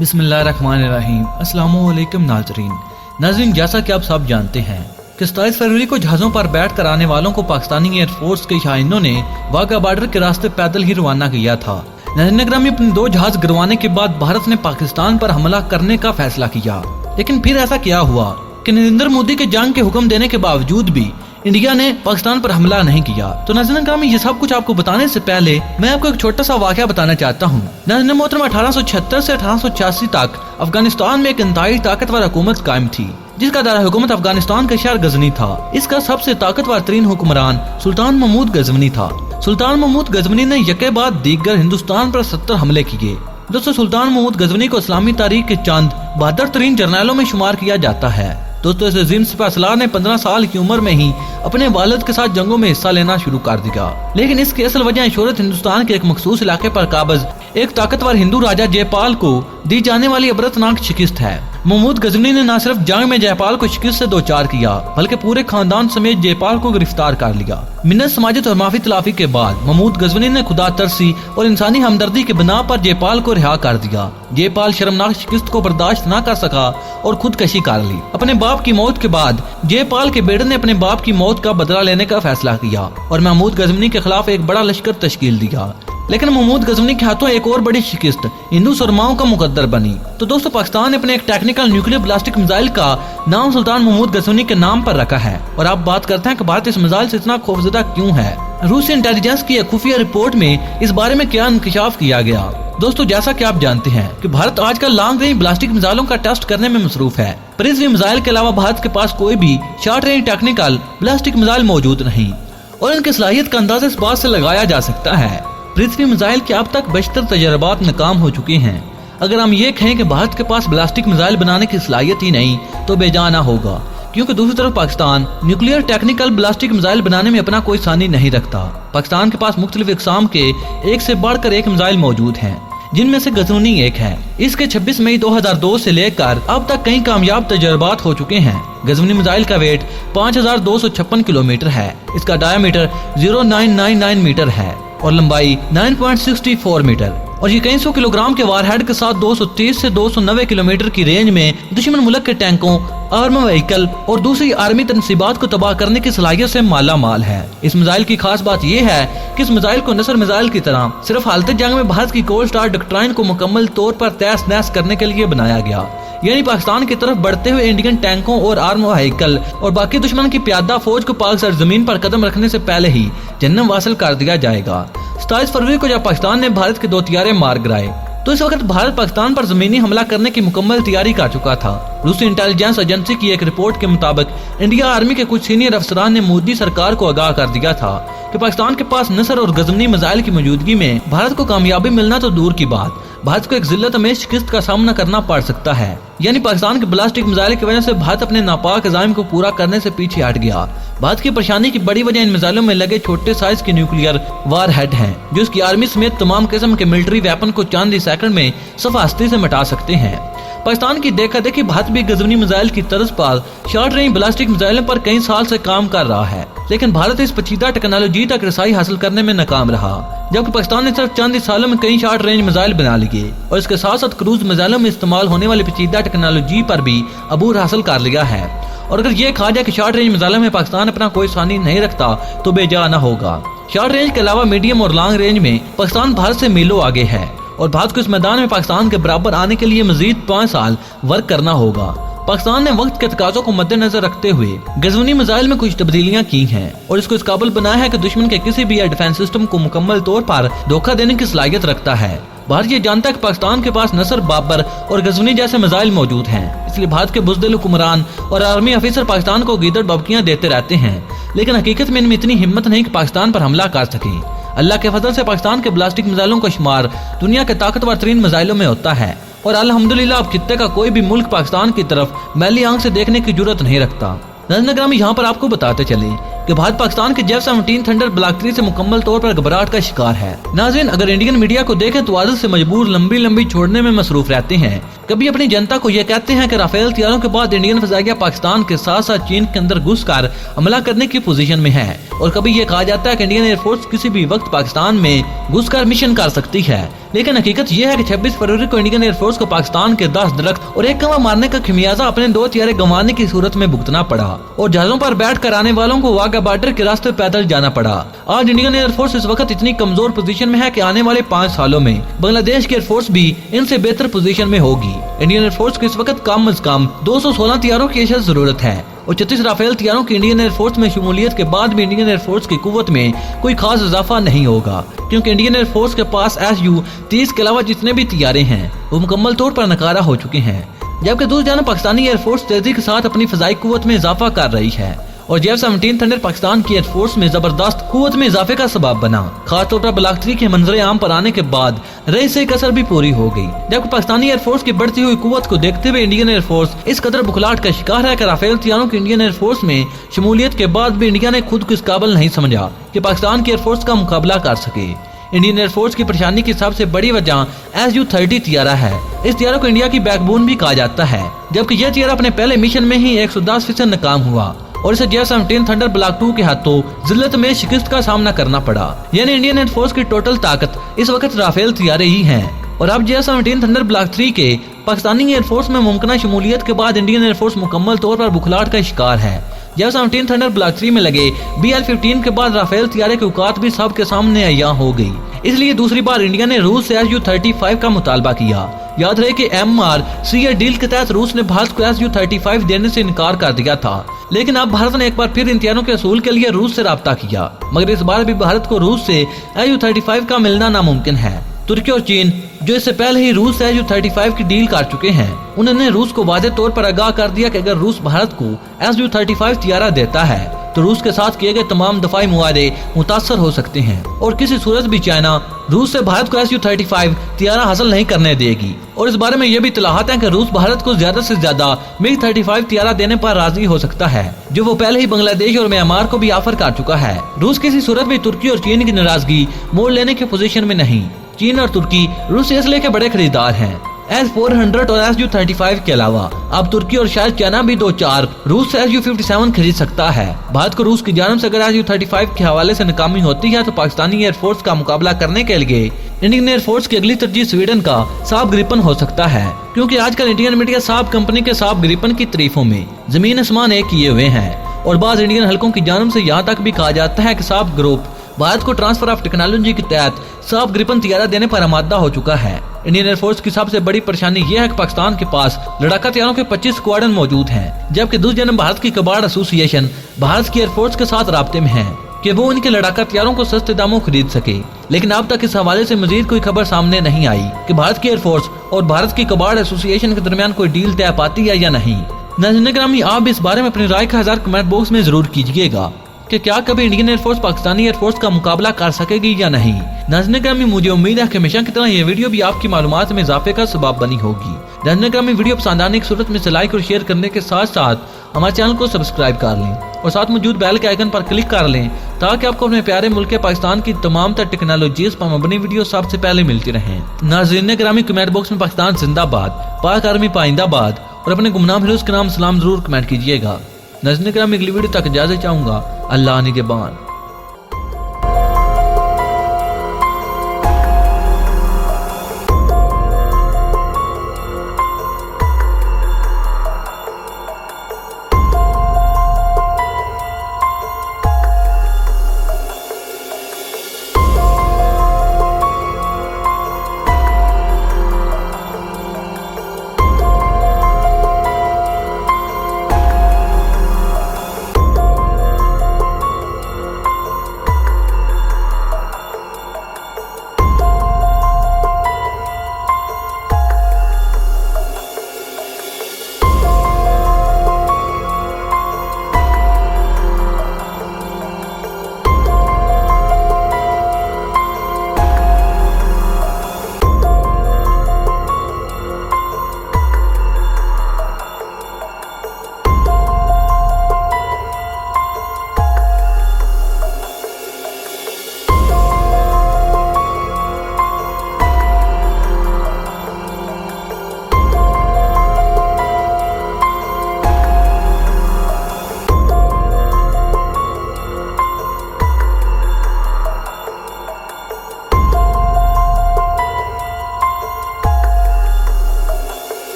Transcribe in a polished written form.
बिस्मिल्लाहिर्रहमानिर्रहीम। अस्सलाम वालेकुम नाज़रीन, जैसा कि आप सब जानते हैं कि 27 फरवरी को जहाज़ों पर बैठ कर आने वालों को पाकिस्तानी एयरफोर्स के शाहीनों ने वाघा बॉर्डर के रास्ते पैदल ही रवाना किया था। नाज़रीन ग्रामी, अपने 2 जहाज गिरवाने के बाद भारत ने पाकिस्तान पर हमला करने का फैसला किया, लेकिन फिर ऐसा क्या हुआ कि नरेंद्र मोदी के जंग के हुक्म देने के बावजूद भी इंडिया ने पाकिस्तान पर हमला नहीं किया। तो नाज़रीन ग्रामी, ये सब कुछ आपको बताने से पहले मैं आपको एक छोटा सा वाकया बताना चाहता हूँ। नाज़रीन मोहतरम, 1876 से 1886 तक अफगानिस्तान में एक इंतहाई ताकतवर हुकूमत कायम थी, जिसका दायरा हुकूमत अफगानिस्तान का शहर गजनी था। इसका सबसे ताकतवर तरीन हुक्मरान सुल्तान महमूद गजनी था। सुल्तान महमूद गजनी ने यके बाद दीगर हिंदुस्तान पर 70 हमले किए। दोस्तों, सुल्तान महमूद गजनी को इस्लामी तारीख के चंद बहादुर तरीन जर्नैलों में शुमार किया जाता है। दोस्तों, इस अजीम सिपाही ने 15 साल की उम्र में ही अपने वालिद के साथ जंगों में हिस्सा लेना शुरू कर दिया, लेकिन इसकी असल वजह शोहरत हिंदुस्तान के एक मखसूस इलाके पर काबिज एक ताकतवर हिंदू राजा जयपाल को दी जाने वाली अबरतनाक शिकस्त है। महमूद गजनी ने न सिर्फ जंग में जयपाल को शिकस्त से दो चार किया, बल्कि पूरे खानदान समेत जयपाल को गिरफ्तार कर लिया। मिन्नत समाजत और माफी तलाफी के बाद महमूद गजनी ने खुदा तरसी और इंसानी हमदर्दी के बिना पर जयपाल को रिहा कर दिया। जयपाल शर्मनाक शिकस्त को बर्दाश्त न कर सका और खुदकशी कर ली। अपने बाप की मौत के बाद जयपाल के बेटे ने अपने बाप की मौत का बदला लेने का फैसला किया और महमूद गजनी के खिलाफ एक बड़ा लश्कर तश्कील दिया, लेकिन महमूद गजनी के हाथों एक और बड़ी शिकस्त हिंदू सुरमाओं का मुकद्दर बनी। तो दोस्तों, पाकिस्तान ने अपने एक टेक्निकल न्यूक्लियर बैलिस्टिक मिसाइल का नाम सुल्तान महमूद गजनी के नाम पर रखा है। और आप बात करते हैं कि भारत इस मिसाइल से इतना खौफजदा क्यों है। रूसी इंटेलिजेंस की एक खुफिया रिपोर्ट में इस बारे में क्या इंकशाफ किया गया। दोस्तों, जैसा कि आप जानते हैं कि भारत आजकल लॉन्ग रेंज बैलिस्टिक मिसाइलों का टेस्ट करने में मसरूफ है, पर इस मिसाइल के अलावा भारत के पास कोई भी short range technical ballistic missile मौजूद नहीं और इनकी सलाहियत का अंदाजा इस बात से लगाया जा सकता है पृथ्वी मिसाइल के अब तक बेशतर तजर्बात नाकाम हो चुके हैं। अगर हम ये कहें कि भारत के पास बैलिस्टिक मिसाइल बनाने की सलाहियत ही नहीं तो बेजाना होगा, क्योंकि दूसरी तरफ Pakistan nuclear technical ballistic missile बनाने में अपना कोई सानी नहीं रखता। पाकिस्तान के पास मुख्तलिफ इकसाम के एक से बढ़कर एक मिसाइल मौजूद हैं, जिनमें से गजनी एक है। इसके 26 मई 2002 से लेकर अब तक कई कामयाब तजर्बात हो चुके हैं। गजनी मिसाइल का वेट 5256 किलोमीटर है, इसका डायमीटर 0999 मीटर है और लंबाई 9.64 मीटर और ये कई सौ किलोग्राम के वारहेड के साथ 230 से 290 किलोमीटर की रेंज में दुश्मन मुल्क के टैंकों, आर्म व्हीकल और दूसरी आर्मी तनसीबात को तबाह करने की सलाहियत से माला माल है। इस मिसाइल की खास बात यह है कि इस मिसाइल को नसर मिसाइल की तरह सिर्फ हालत जंग में भारत की कोल्ड स्टार डॉक्ट्राइन को मुकम्मल तौर पर तहस नहस करने के लिए बनाया गया, यानी पाकिस्तान की तरफ बढ़ते हुए इंडियन टैंकों और आर्म व्हीकल और बाकी दुश्मन की प्यादा फौज को पाक सरजमीन पर कदम रखने से पहले ही जन्नम हासिल कर दिया जाएगा। 27 फरवरी को जब पाकिस्तान ने भारत के 2 तियारे मार गिराए तो इस वक्त भारत पाकिस्तान पर जमीनी हमला करने की मुकम्मल तैयारी कर चुका था। रूसी इंटेलिजेंस एजेंसी की एक रिपोर्ट के मुताबिक इंडिया आर्मी के कुछ सीनियर अफसरान ने मोदी सरकार को आगाह कर दिया था कि पाकिस्तान के पास नसर और गजनी मिसाइल की मौजूदगी में भारत को कामयाबी मिलना तो दूर की बात, भारत को एक जिल्लत में शिकस्त का सामना करना पड़ सकता है। यानी पाकिस्तान के बैलिस्टिक मिसाइल की वजह से भारत अपने नापाक अज़ाइम को पूरा करने से पीछे हट गया। भारत की परेशानी की बड़ी वजह इन मिसाइलों में लगे छोटे साइज के न्यूक्लियर वार हेड हैं, जो इसकी आर्मी समेत तमाम किस्म के मिलिट्री वेपन को चंद ही सेकंड में सफास्ती से मिटा सकते हैं। पाकिस्तान की देखा देखी भारत भी गजनी मिसाइल की तर्ज पर शॉर्ट रेंज बैलिस्टिक मिसाइलों पर कई साल से काम कर रहा है, लेकिन भारत इस पेचीदा टेक्नोलॉजी तक रसाई हासिल करने में नाकाम रहा, जबकि पाकिस्तान ने सिर्फ चंद ही सालों में कई शॉर्ट रेंज मिसाइल बना लिए और इसके साथ साथ क्रूज मिसाइलों में इस्तेमाल होने वाली पेचीदा टेक्नोलॉजी पर भी अबूर हासिल कर लिया है। और अगर ये कहा जाए कि शॉर्ट रेंज मिसाइलों में पाकिस्तान अपना कोई सानी नहीं रखता तो बेजा न होगा। शॉर्ट रेंज के अलावा मीडियम और लॉन्ग रेंज में पाकिस्तान भारत से मीलों आगे है और भारत को इस मैदान में पाकिस्तान के बराबर आने के लिए मजीद 5 साल वर्क करना होगा। पाकिस्तान ने वक्त के तकाज़ों को मद्देनजर रखते हुए गजनी मिसाइल में कुछ तब्दीलियां की हैं और इसको इस काबिल बनाया है कि दुश्मन के किसी भी एयर डिफेंस सिस्टम को मुकम्मल तौर पर धोखा देने की सलाहियत रखता है। भारत ये जानता है कि पाकिस्तान के पास नसर, बाबर और गजनी जैसे मिसाइल मौजूद हैं, इसलिए भारत के बुज़दिल हुक्मरान और आर्मी ऑफिसर पाकिस्तान को गीदड़ बबकियां देते रहते हैं, लेकिन हकीकत में इनमें इतनी हिम्मत नहीं कि पाकिस्तान पर हमला कर सके। अल्लाह के फजल से पाकिस्तान के बैलिस्टिक मिसाइलों का शुमार दुनिया के ताकतवर तरीन मिसाइलों में होता है और अल्हम्दुलिल्लाह अब खित्ते का कोई भी मुल्क पाकिस्तान की तरफ मैली आंख से देखने की जरूरत नहीं रखता। नाज़रीन ग्रामी, यहाँ पर आपको बताते चले कि भारत पाकिस्तान के F-17 थंडर ब्लॉक 3 से मुकम्मल तौर पर घबराहट का शिकार है। नाज़रीन, अगर इंडियन मीडिया को देखें तो आदत से मजबूर लंबी छोड़ने में मसरूफ रहते हैं। कभी अपनी जनता को यह कहते हैं कि राफेल तैयारों के बाद इंडियन फजाइया पाकिस्तान के साथ साथ चीन के अंदर घुसकर हमला करने की पोजीशन में है, और कभी ये कहा जाता है कि इंडियन एयरफोर्स किसी भी वक्त पाकिस्तान में घुसकर मिशन कर सकती है। लेकिन हकीकत यह है कि 26 फरवरी को इंडियन एयरफोर्स को पाकिस्तान के 10 दरख्त और एक कौवा मारने का खमियाजा अपने 2 हथियारे गंवाने की सूरत में भुगतना पड़ा और जहाजों पर बैठ कर आने वालों को वाघा बॉर्डर के रास्ते पैदल जाना पड़ा। आज इंडियन एयरफोर्स इस वक्त इतनी कमजोर पोजीशन में है कि आने वाले 5 सालों में बांग्लादेश की एयरफोर्स भी इनसे बेहतर पोजीशन में होगी। इंडियन एयरफोर्स को इस वक्त कम से कम 216 हथियारों की अशद जरूरत है और 36 राफेल हथियारों की इंडियन एयरफोर्स में शमूलियत के बाद भी इंडियन एयरफोर्स की कुव्वत में कोई खास इजाफा नहीं होगा, क्योंकि इंडियन एयरफोर्स के पास Su-30 के अलावा जितने भी हथियारे हैं वो मुकम्मल तौर पर नकारा हो चुके हैं। जबकि दूसरी जानब पाकिस्तानी एयरफोर्स तेजी के साथ अपनी फजाई कुव्वत में इजाफा कर रही है और J-17 थंडर पाकिस्तान की एयरफोर्स में जबरदस्त कुव्वत में इजाफे का सबब बना। खासतौर पर ब्लॉक 3 के मंजर आम पर आने के बाद रही से कसर भी पूरी हो गई। जबकि पाकिस्तानी एयरफोर्स की बढ़ती हुई कुव्वत को देखते हुए इंडियन एयरफोर्स इस कदर बुखलाहट का शिकार है कि राफेल हथियारों की इंडियन एयरफोर्स में शमूलियत के बाद भी इंडिया ने खुद को इस काबिल नहीं समझा कि पाकिस्तान की एयरफोर्स का मुकाबला कर सके। इंडियन एयरफोर्स की परेशानी की सबसे बड़ी वजह Su-30 हथियारा है। इस हथियारों को इंडिया की बैकबोन भी कहा जाता है, जबकि यह हथियारा अपने पहले मिशन में ही 110% नाकाम हुआ और इसे J-17 थंडर ब्लॉक 2 के हाथों जिल्लत में शिकस्त का सामना करना पड़ा। यानी इंडियन एयरफोर्स की टोटल ताकत इस वक्त राफेल हथियारे ही हैं और अब J-17 थंडर ब्लॉक 3 के पाकिस्तानी एयरफोर्स में मुमकिन शमूलियत के बाद इंडियन एयरफोर्स मुकम्मल तौर पर बुखलाहट का शिकार है। J-17 थंडर ब्लॉक 3 में लगे BL-15 के बाद राफेल हथियारे की औकात भी सबके सामने अय्या हो गई। इसलिए दूसरी बार इंडिया ने रूस से Su-35 का मुतालबा किया। याद रहे कि MRCA डील के तहत रूस ने भारत को Su-35 देने से इनकार कर दिया था, लेकिन अब भारत ने एक बार फिर इन हथियारों के असूल के लिए रूस से राब्ता किया, मगर इस बार भी भारत को रूस से Su-35 का मिलना नामुमकिन है। तुर्की और चीन, जो इससे पहले ही रूस से Su-35 की डील कर चुके हैं, उन्होंने रूस को वाज़ेह तौर पर आगाह कर दिया कि अगर रूस भारत को Su-35 हथियारा देता है तो रूस के साथ किए गए तमाम दफाई मुआहदे मुतासर हो सकते हैं और किसी सूरत भी चाइना रूस से भारत को Su-35 हथियारा हासिल नहीं करने देगी। और इस बारे में यह भी इत्तलाहात है कि रूस भारत को ज्यादा से ज्यादा MiG-35 हथियारा देने पर राजी हो सकता है, जो वो पहले ही बांग्लादेश और म्यांमार को भी ऑफर कर चुका है। रूस किसी सूरत भी तुर्की और चीन की नाराजगी मोल लेने की पोजीशन में नहीं। चीन और तुर्की रूस से इसलिए के बड़े खरीदार हैं। S-400 और Su-35 के अलावा अब तुर्की और शायद चाइना भी 2-4 रूस से Su-57 खरीद सकता है। भारत को रूस की जानिब से अगर Su-35 के हवाले से नाकामी होती है तो पाकिस्तानी एयरफोर्स का मुकाबला करने के लिए इंडियन एयरफोर्स की अगली तरजीह स्वीडन का साब ग्रिपन हो सकता है, क्योंकि आजकल इंडियन मीडिया साब कंपनी के साब ग्रिपन की तारीफों में जमीन आसमान एक किए हुए हैं और बाज इंडियन हलकों की जानिब से यहाँ तक भी कहा जाता है कि साब ग्रुप भारत को ट्रांसफर ऑफ टेक्नोलॉजी के तहत साब ग्रिपन हथियारा देने पर आमादा हो चुका है। इंडियन एयरफोर्स की सबसे बड़ी परेशानी यह है कि पाकिस्तान के पास लड़ाका हथियारों के 25 स्क्वाड्रन मौजूद हैं, जबकि दूसरी जानब भारत की कबाड़ एसोसिएशन भारत की एयरफोर्स के साथ राब्ते में है कि वो उनके लड़ाका हथियारों को सस्ते दामों खरीद सके। लेकिन अब तक इस हवाले से मजीद कोई खबर सामने नहीं आई कि भारत की एयरफोर्स और भारत की कबाड़ एसोसिएशन के दरमियान कोई डील तय पाती है या नहीं। नाज़रीन ग्रामी, आप इस बारे में अपनी राय का 1000 कमेंट बॉक्स में जरूर कीजिएगा कि क्या कभी इंडियन एयरफोर्स पाकिस्तानी एयरफोर्स का मुकाबला कर सकेगी या नहीं। नाज़रीन ग्रामी, मुझे उम्मीद है कि हमेशा की तरह ये वीडियो भी आपकी मालूमात में इजाफे का सबब बनी होगी। नाज़रीन ग्रामी, वीडियो पसंद आने की सूरत में से लाइक और शेयर करने के साथ साथ हमारे चैनल को सब्सक्राइब कर लें और साथ मौजूद बेल के आइकन पर क्लिक कर लें ताकि आपको अपने प्यारे मुल्क पाकिस्तान की तमाम तर टेक्नोलॉजीज पर मबनी वीडियो सबसे पहले मिलती रहें। नाज़रीन ग्रामी, कमेंट बॉक्स में पाकिस्तान जिंदाबाद, पाक आर्मी पाइंदाबाद और अपने गुमनाम हीरोज के नाम सलाम जरूर कमेंट कीजिएगा। नाज़रीन ग्रामी, अगली वीडियो तक इजाज़त चाहूंगा। अल्लाह निगहबान।